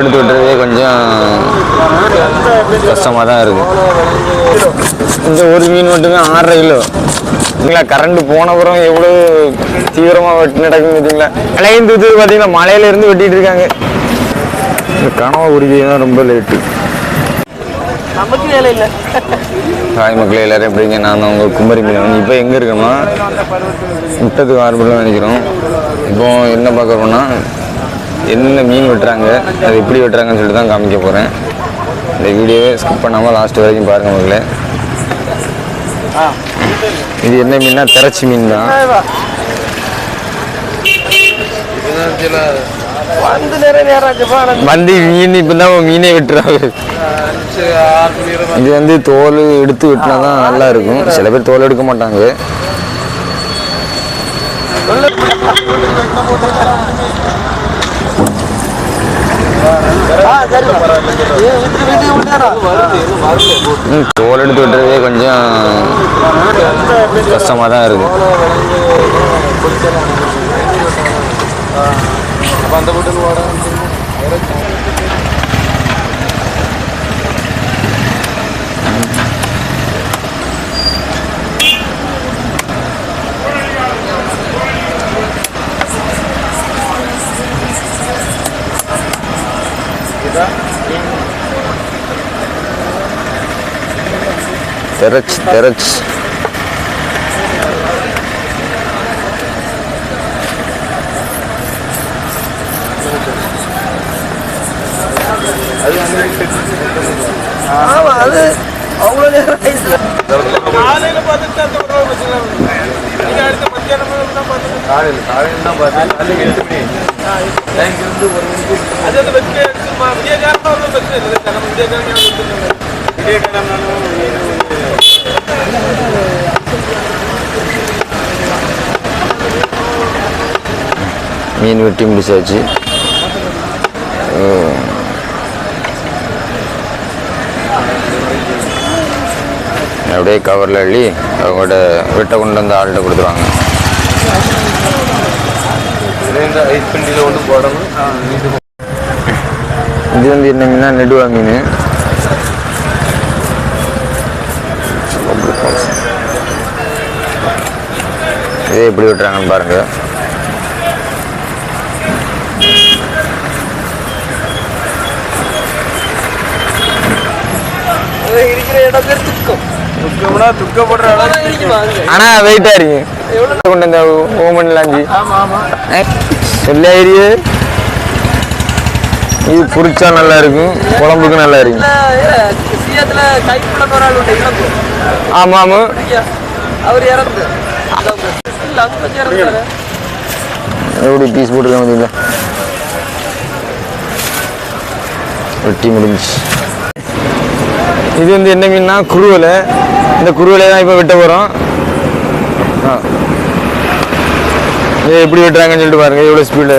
எடுத்து விட்டுறதே கொஞ்சம் கஷ்டமாக தான் இருக்குது. இந்த ஒரு மீன் மட்டுமே 6.5 கிலோ. இல்லைங்களா, கரண்ட் போனப்புறம் எவ்வளோ தீவிரமாக வெட்டி நடக்குன்னு பார்த்தீங்களா. மழையும் தூத்துது பார்த்தீங்கன்னா, மலையிலேருந்து வெட்டிகிட்டு இருக்காங்க. இந்த கனவை உறுதி தான் ரொம்ப லேட்டு. நமக்கு வேலை இல்லை. ஹாய் மக்களே, எல்லாரும் எப்படிங்க? நான் உங்கள் குமரி மீன். இப்போ எங்கே இருக்கோம்னா முட்டத்துக்கு ஆர்வம் நினைக்கிறோம். இப்போ என்ன பார்க்குறோம்னா என்ன மீன் வெட்டுறாங்க, அது எப்படி வெட்டுறாங்கன்னு சொல்லிட்டு தான் காமிக்க போகிறேன். இந்த வீடியோவை ஸ்கிப் பண்ணாமல் லாஸ்ட் வரைக்கும் பாருங்கள் மக்களே. இது என்ன மீன்னா திரச்சி மீன் தான். வந்து மீன் இப்போ தான் மீனே வெட்டுறாங்க. இது வந்து தோல் எடுத்து வெட்டினா தான் நல்லா இருக்கும். சில பேர் தோல் எடுக்க மாட்டாங்க. தோல் எடுத்து வெட்டுறதே கொஞ்சம் கஷ்டமாக தான் இருக்கு. தெரச் அது அவ்வளோ நேரம் மீன் வெட்டி முடிச்சாச்சு. அப்படியே கவரில் அள்ளி அவங்கள்ட்ட வெட்ட கொண்டு வந்து ஆள்கிட்ட கொடுத்துருவாங்க. இது வந்து என்ன மீனா, நெடுவா மீன். இதே எப்படி வெட்டுறாங்கன்னு பாருங்க. ஆனா வெயிட்டா இருக்கு. கொண்டு இந்த ஓமன்லாம் எல்லா இது புரிச்சா நல்லா இருக்கும், குழம்புக்கு நல்லா இருக்கும். ஆமா ஆமா, எப்படி பீஸ் போட்டுருக்காங்க பார்த்தீங்களா. வெட்டி முடிஞ்சு. இது வந்து என்ன மீன்னா குருவலை. இந்த குருவலை தான் இப்போ வெட்ட போகிறோம். இது எப்படி வெட்டுறாங்கன்னு சொல்லிட்டு பாருங்க, எவ்வளோ ஸ்பீடு.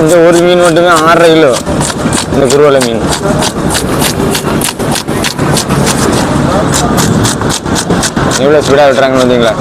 இந்த ஒரு மீன் மட்டுமே 6.5 கிலோ. இந்த குருவலை மீன் எவ்வளோ ஸ்பீடாக வெட்டுறாங்கன்னு பார்த்தீங்களா.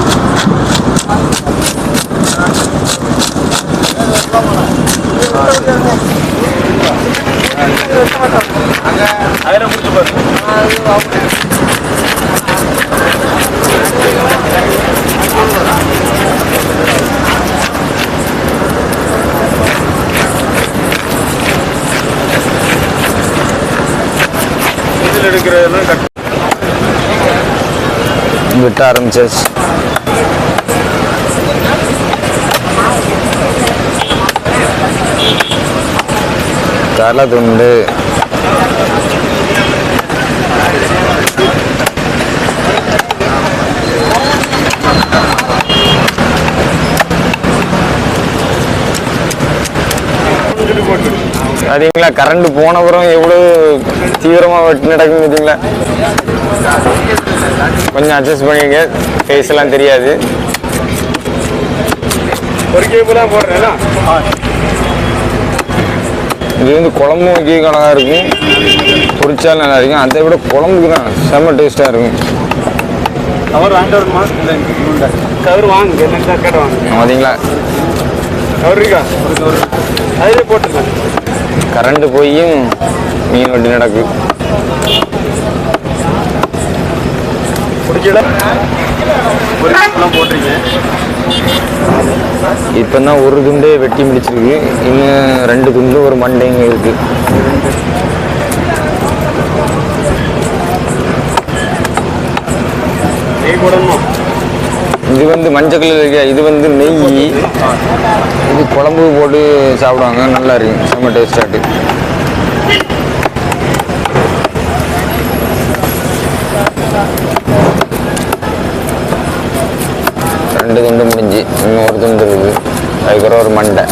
வெட்ட ஆரம்பிச்சாச்சு. தலை துண்டு, பார்த்தீங்களா, கரண்ட் போனப்புறம் எவ்வளோ தீவிரமாக வெட்டி நடக்குன்னு பார்த்தீங்களா. கொஞ்சம் அட்ஜஸ்ட் பண்ணிக்க, ஃபேஸ் எல்லாம் தெரியாது. ஒரு கேபிளாக போடுறேன். இது வந்து குழம்பு வைக்க அழகாக இருக்கும், பொரிச்சாலும் நல்லா இருக்கும். அதை விட குழம்புக்கு தான் செம்ம டேஸ்ட்டாக இருக்கும். கவர் வாங்கிட்டு வருமா? கவர் வாங்க, என்ன கேட்ட வாங்க. பார்த்தீங்களா, கவர் இருக்கா? அதிலே போட்டுருக்கேன். கரண்ட் போயும் மீன் வெட்டி நடக்கு. பிடிக்கல ஒரு போட்டிருக்கேன். இப்போ தான் ஒரு துண்டே வெட்டி முடிச்சிருக்கு, இன்னும் 2 துண்டு ஒரு மண்டைங்க இருக்கு. நெய் போடணும். இது வந்து மஞ்சள் கலர் இருக்கு, இது வந்து நெய். இது குழம்பு போட்டு சாப்பிடுவாங்க, நல்லா இருக்கும், செம்ம டேஸ்டாட்டு. ரெண்டு துண்டு முடிஞ்சு, இன்னும் ஒரு துண்டு இருக்குது, அதுக்கப்புறம் ஒரு மண்டை.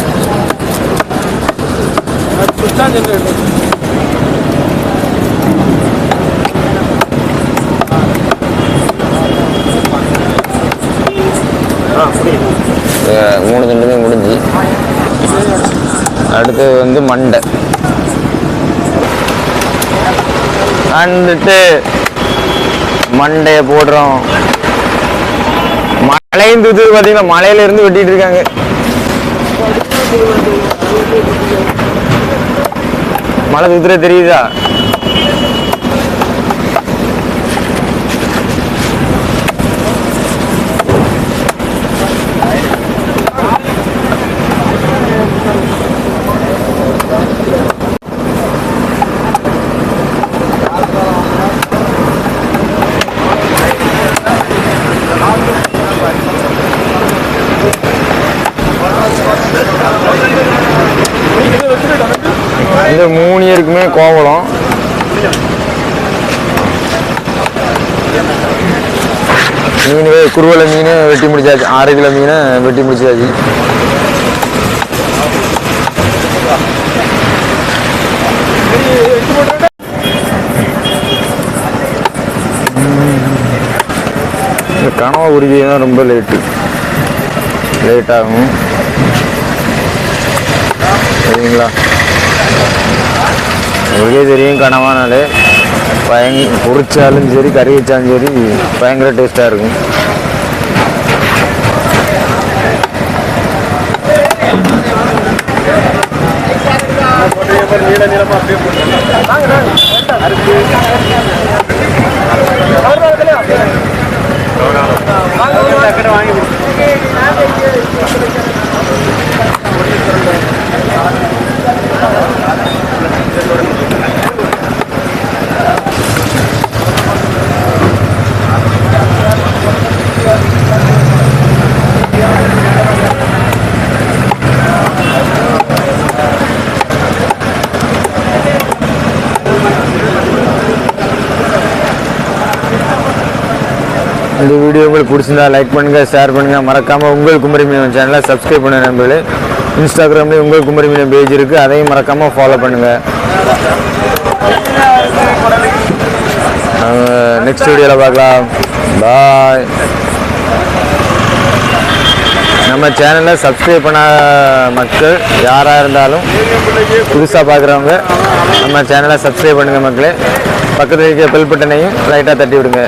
மூணு துண்டுமே முடிஞ்சு, அடுத்தது வந்து மண்டை. வந்துட்டு மண்டையை போடுறோம். மழையும் தூத்து பார்த்தீங்கன்னா, மலையில இருந்து வெட்டிட்டு இருக்காங்க. மழை தூத்துற தெரியுதா? இந்த 3 பேருக்குமே கோவலம். மீன் குருவலை மீன் வெட்டி முடிச்சாச்சு, 6 கிலோ மீனை வெட்டி முடிச்சாச்சு. இந்த கனவா உருவி தான் ரொம்ப லேட் ஆகும், சரிங்களா? உங்களுக்கே தெரியும், கனவானாலே பொரிச்சாலும் சரி, கறி வச்சாலும் சரி, பயங்கர டேஸ்ட்டாக இருக்கும். இந்த வீடியோ உங்களுக்கு பிடிச்சிருந்தா லைக் பண்ணுங்கள், ஷேர் பண்ணுங்கள், மறக்காமல் உங்கள் குமரி மீனவன் சேனலை சப்ஸ்கிரைப் பண்ண நம்பளே. இன்ஸ்டாகிராம்லேயும் உங்கள் குமரி மீனவன் பேஜ் இருக்குது, அதையும் மறக்காமல் ஃபாலோ பண்ணுங்கள். நெக்ஸ்ட் வீடியோவில் பார்க்கலாம். பாய். நம்ம சேனலை சப்ஸ்கிரைப் பண்ண மக்கள் யாராக இருந்தாலும், புதுசாக பார்க்குறவங்க நம்ம சேனலை சப்ஸ்கிரைப் பண்ணுங்கள் மக்களே. பக்கத்தில் இருக்க பெல் பட்டனையும் லைட்டாக தட்டி விடுங்க.